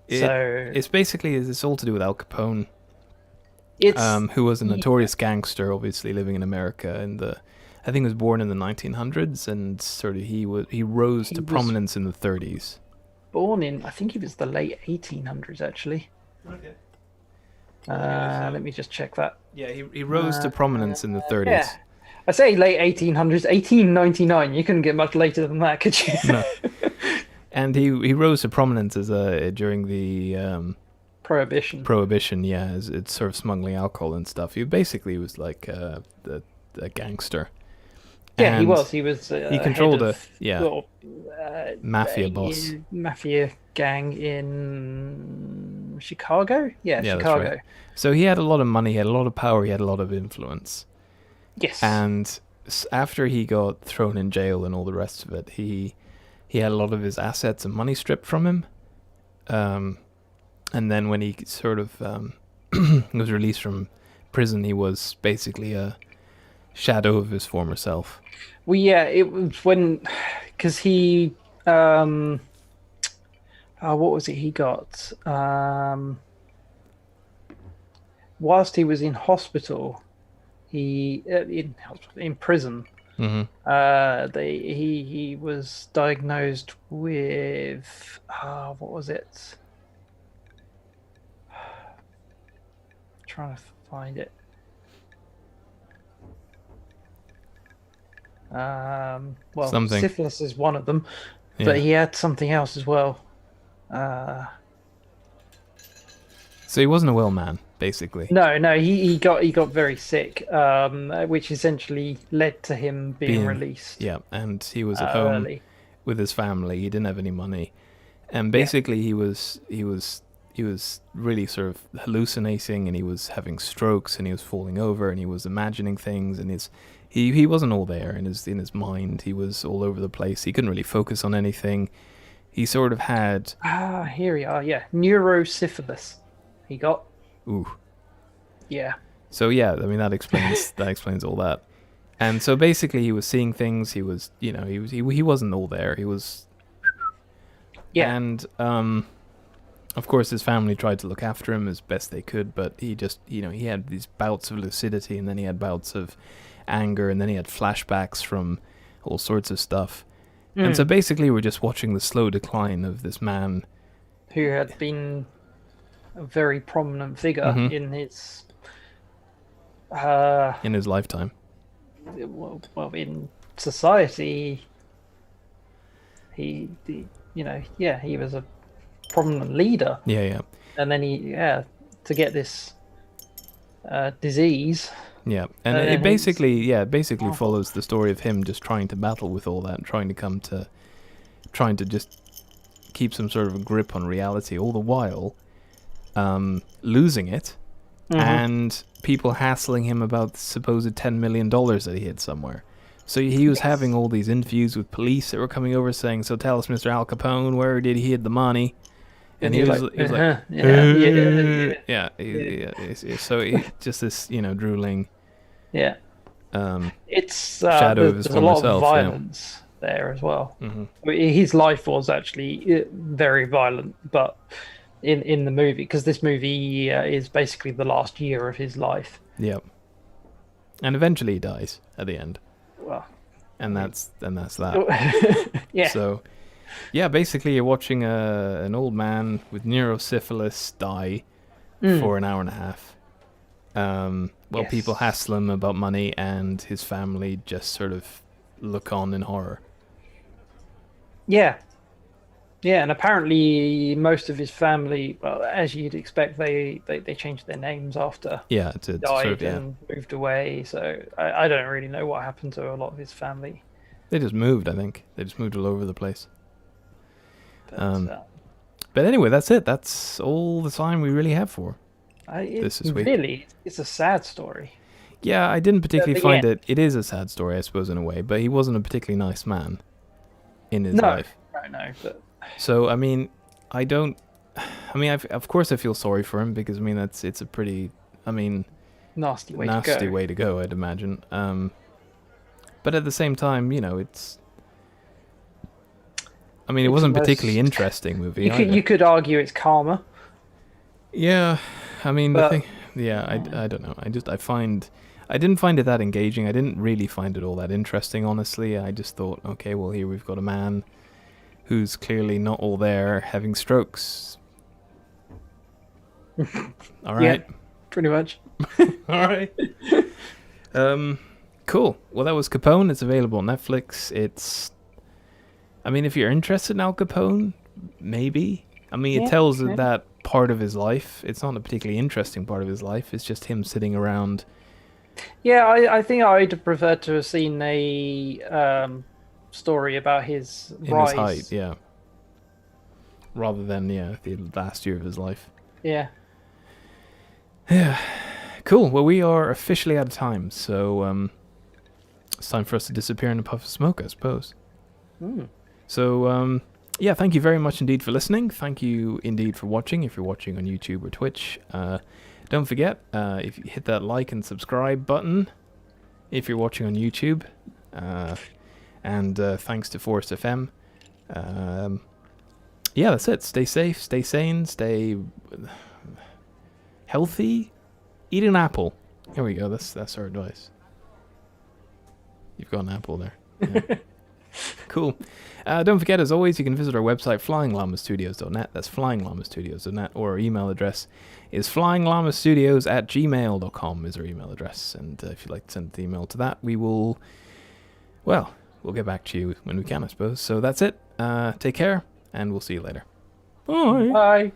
It's basically, it's all to do with Al Capone, who was a notorious gangster, obviously living in America I think he was born in the 1900s, and sort of he rose to prominence in the 30s. born in, I think it was the late 1800s, actually. Okay. Let me just check that. Yeah, he rose to prominence in the 30s. Yeah. I say late 1800s, 1899. You couldn't get much later than that, could you? No. And he rose to prominence as during the Prohibition. yeah, as it's sort of smuggling alcohol and stuff. He basically was like a gangster. Yeah, And he was. He was. he controlled head of, mafia boss. Mafia gang in Chicago. Yeah, Yeah, that's Chicago. right. So he had a lot of money, he had a lot of power, he had a lot of influence. Yes. And after he got thrown in jail and all the rest of it, he had a lot of his assets and money stripped from him. And then when he sort of was released from prison, he was basically a shadow of his former self. Well, yeah, it was when, because he, what was it he got? Whilst he was in hospital, in prison, he was diagnosed with, what was it? Trying to find it. Well, Something. syphilis is one of them, Yeah. but he had something else as well. So he wasn't a well man, basically. No, he got very sick, which essentially led to him being released. Yeah, and he was at home early. with his family. He didn't have any money, and basically he was really sort of hallucinating, and he was having strokes, and he was falling over, and he was imagining things, and he wasn't all there in his mind. He was all over the place. He couldn't really focus on anything. He sort of had Here we are. Yeah, neurosyphilis. He got. ooh. Yeah. So yeah, I mean that explains all that. And so basically he was seeing things. He was he wasn't all there. He was. Yeah. And of course his family tried to look after him as best they could, but he just he had these bouts of lucidity, and then he had bouts of anger, and then he had flashbacks from all sorts of stuff. And so basically we're just watching the slow decline of this man who had been a very prominent figure in his lifetime. Well, in society, he was a prominent leader. Yeah. And then to get this disease. Yeah, and it basically follows the story of him just trying to battle with all that, and trying to just keep some sort of a grip on reality, all the while losing it, and people hassling him about the supposed $10 million that he hid somewhere. So he was having all these interviews with police that were coming over saying, "So tell us, Mr. Al Capone, where did he hid the money?" And he was like, So just this, drooling. Yeah. It's shadow of his there's a lot former of self, yeah. violence there as well. His life was actually very violent, but in the movie, because this movie is basically the last year of his life. Yep. And eventually he dies at the end. Well, and that's that. Yeah. So, yeah, basically you're watching an old man with neurosyphilis die for an hour and a half. While people hassle him about money, and his family just sort of look on in horror. Yeah, and apparently most of his family, well, as you'd expect, they changed their names after to died and moved away. So I don't really know what happened to a lot of his family. They just moved, I think. They just moved all over the place. But anyway, that's it. That's all the time we really have for this week. Really, it's a sad story. Yeah, I didn't particularly find it. It is a sad story, I suppose, in a way, but he wasn't a particularly nice man in his life. No, but so of course I feel sorry for him, because it's a pretty nasty way to go, I'd imagine. But at the same time, it wasn't a particularly interesting movie. You could argue it's karma. Yeah, I don't know. I didn't find it that engaging. I didn't really find it all that interesting, honestly. I just thought, okay, well, here we've got a man who's clearly not all there having strokes. All right. Yeah, pretty much. All right. Cool. Well, that was Capone. It's available on Netflix. I mean, if you're interested in Al Capone, maybe. I mean, it tells that part of his life. It's not a particularly interesting part of his life. It's just him sitting around. Yeah, I think I'd prefer to have seen a story about his rise. His height, yeah. Rather than, the last year of his life. Yeah. Yeah. Cool. Well, we are officially out of time, so it's time for us to disappear in a puff of smoke, I suppose. So, thank you very much indeed for listening. Thank you indeed for watching, if you're watching on YouTube or Twitch. Don't forget, if you hit that like and subscribe button, if you're watching on YouTube. And thanks to Forest FM. That's it. Stay safe, stay sane, stay healthy. Eat an apple. Here we go. That's our advice. You've got an apple there. Yeah. Cool. Don't forget, as always, you can visit our website, flyinglamastudios.net. That's flyinglamastudios.net. Or our email address is flyinglamastudios@gmail.com is our email address. And if you'd like to send an email to that, we'll get back to you when we can, I suppose. So that's it. Take care, and we'll see you later. Bye. Bye.